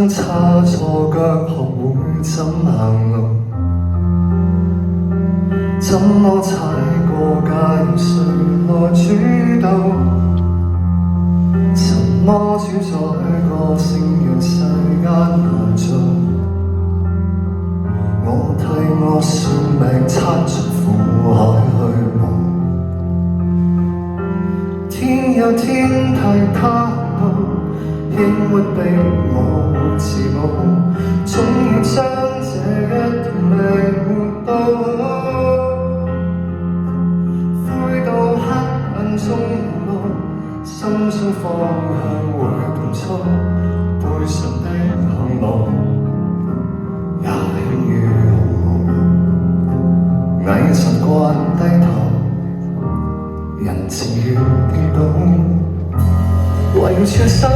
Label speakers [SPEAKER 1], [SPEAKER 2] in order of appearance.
[SPEAKER 1] 生差錯腳學會怎行路，怎麼踩過界由誰來主導，怎麼主宰個性讓世間難做，我替我算命撐出苦海去無，天有天替他道，應會被我自保，總要將這一條命活到好，灰到黑暗中路，心中方向會更粗，背上的行囊也輕於鴻毛，偽習慣低頭，人情願跌倒，圍住什麼